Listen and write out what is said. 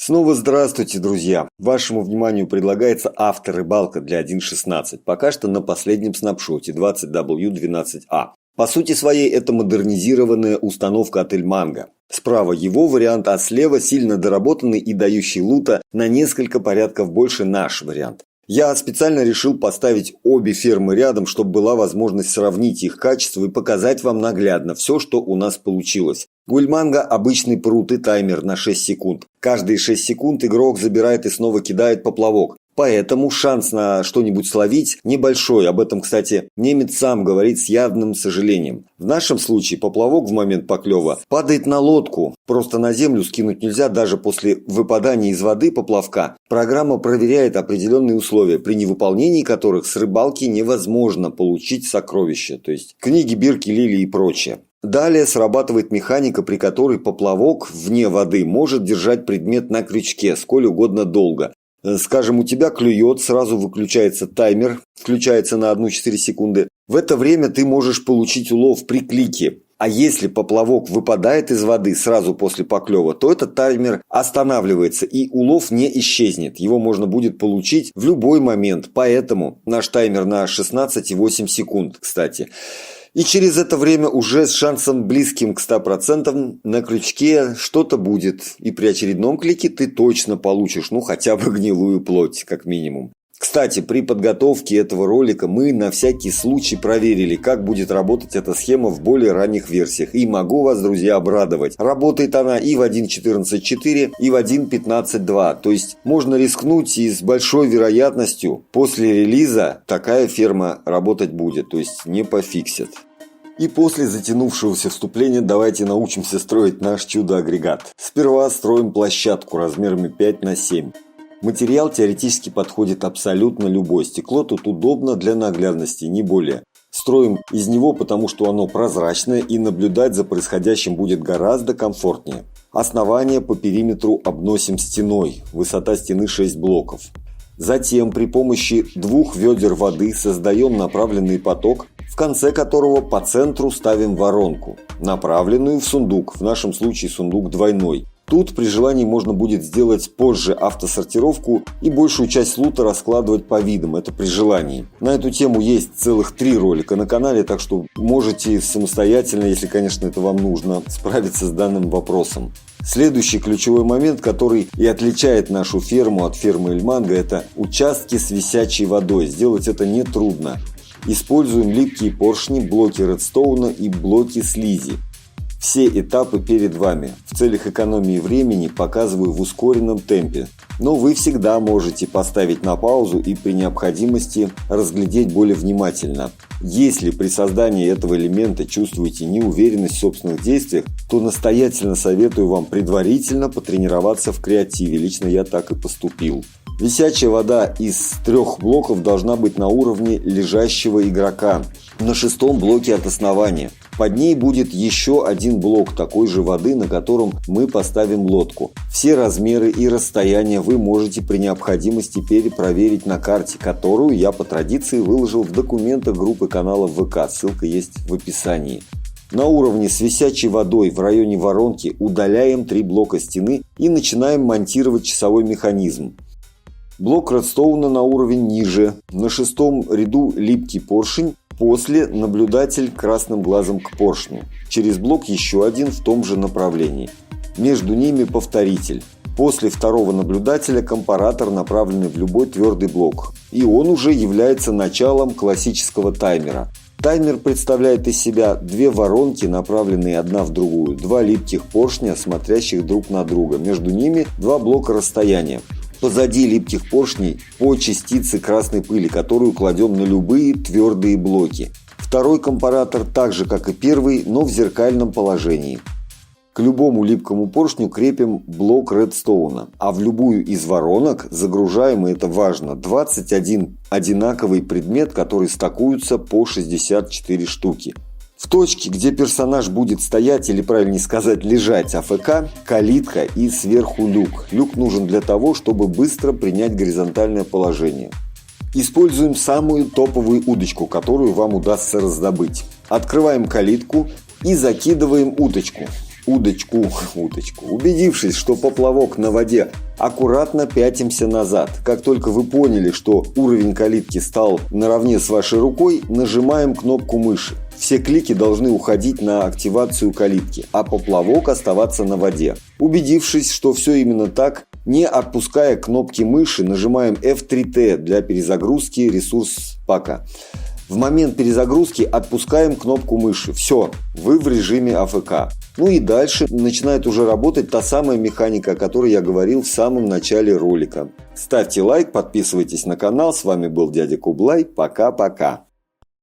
Снова здравствуйте, друзья! Вашему вниманию предлагается авторыбалка для 1.16, пока что на последнем снапшоте 20W12A. По сути своей это модернизированная установка от Эльманго. Справа его вариант, а слева сильно доработанный и дающий лута на несколько порядков больше наш вариант. Я специально решил поставить обе фермы рядом, чтобы была возможность сравнить их качество и показать вам наглядно все, что у нас получилось. У Эльманго обычный прут и таймер на 6 секунд. Каждые 6 секунд игрок забирает и снова кидает поплавок. Поэтому шанс на что-нибудь словить небольшой. Об этом, кстати, немец сам говорит с явным сожалением. В нашем случае поплавок в момент поклёва падает на лодку. Просто на землю скинуть нельзя даже после выпадания из воды поплавка. Программа проверяет определенные условия, при невыполнении которых с рыбалки невозможно получить сокровища. То есть книги, бирки, лилии и прочее. Далее срабатывает механика, при которой поплавок вне воды может держать предмет на крючке сколь угодно долго. Скажем, у тебя клюет, сразу выключается таймер, включается на 1,4 секунды. В это время ты можешь получить улов при клике. А если поплавок выпадает из воды сразу после поклёва, то этот таймер останавливается и улов не исчезнет. Его можно будет получить в любой момент. Поэтому наш таймер на 16,8 секунд, кстати. И через это время уже с шансом близким к 100% на крючке что-то будет. И при очередном клике ты точно получишь, хотя бы гнилую плоть, как минимум. Кстати, при подготовке этого ролика мы на всякий случай проверили, как будет работать эта схема в более ранних версиях. И могу вас, друзья, обрадовать. Работает она и в 1.14.4, и в 1.15.2. То есть можно рискнуть, и с большой вероятностью после релиза такая ферма работать будет. То есть не пофиксят. И после затянувшегося вступления давайте научимся строить наш чудо-агрегат. Сперва строим площадку размерами 5 на 7. Материал теоретически подходит абсолютно любой. Стекло тут удобно для наглядности, не более. Строим из него, потому что оно прозрачное и наблюдать за происходящим будет гораздо комфортнее. Основание по периметру обносим стеной. Высота стены 6 блоков. Затем при помощи 2 ведер воды создаем направленный поток, в конце которого по центру ставим воронку, направленную в сундук, в нашем случае сундук двойной. Тут при желании можно будет сделать позже автосортировку и большую часть лута раскладывать по видам, это при желании. На эту тему есть целых 3 ролика на канале, так что можете самостоятельно, если, конечно, это вам нужно, справиться с данным вопросом. Следующий ключевой момент, который и отличает нашу ферму от фермы Эльманго, это участки с висячей водой. Сделать это нетрудно. Используем липкие поршни, блоки редстоуна и блоки слизи. Все этапы перед вами. В целях экономии времени показываю в ускоренном темпе. Но вы всегда можете поставить на паузу и при необходимости разглядеть более внимательно. Если при создании этого элемента чувствуете неуверенность в собственных действиях, то настоятельно советую вам предварительно потренироваться в креативе. Лично я так и поступил. Висячая вода из 3 блоков должна быть на уровне лежащего игрока, на 6-м блоке от основания. Под ней будет еще один блок такой же воды, на котором мы поставим лодку. Все размеры и расстояния вы можете при необходимости перепроверить на карте, которую я по традиции выложил в документах группы канала ВК, ссылка есть в описании. На уровне с висячей водой в районе воронки удаляем 3 блока стены и начинаем монтировать часовой механизм. Блок редстоуна на уровень ниже, на 6-м ряду липкий поршень, после наблюдатель красным глазом к поршню. Через блок еще один в том же направлении. Между ними повторитель. После 2-го наблюдателя компаратор, направленный в любой твердый блок. И он уже является началом классического таймера. Таймер представляет из себя 2 воронки, направленные одна в другую, 2 липких поршня, смотрящих друг на друга. Между ними 2 блока расстояния. Позади липких поршней по частице красной пыли, которую кладем на любые твердые блоки. 2-й компаратор так же, как и 1-й, но в зеркальном положении. К любому липкому поршню крепим блок редстоуна, а в любую из воронок загружаем, и это важно, 21 одинаковый предмет, который стакуются по 64 штуки. В точке, где персонаж будет стоять, или правильнее сказать лежать АФК, калитка и сверху люк. Люк нужен для того, чтобы быстро принять горизонтальное положение. Используем самую топовую удочку, которую вам удастся раздобыть. Открываем калитку и закидываем удочку. Убедившись, что поплавок на воде аккуратно пятимся назад. Как только вы поняли, что уровень калитки стал наравне с вашей рукой, нажимаем кнопку мыши. Все клики должны уходить на активацию калитки, а поплавок оставаться на воде. Убедившись, что все именно так, не отпуская кнопки мыши, нажимаем F3T для перезагрузки ресурс-пака. В момент перезагрузки отпускаем кнопку мыши. Все, вы в режиме АФК. Ну и дальше начинает уже работать та самая механика, о которой я говорил в самом начале ролика. Ставьте лайк, подписывайтесь на канал. С вами был дядя Кублай. Пока-пока.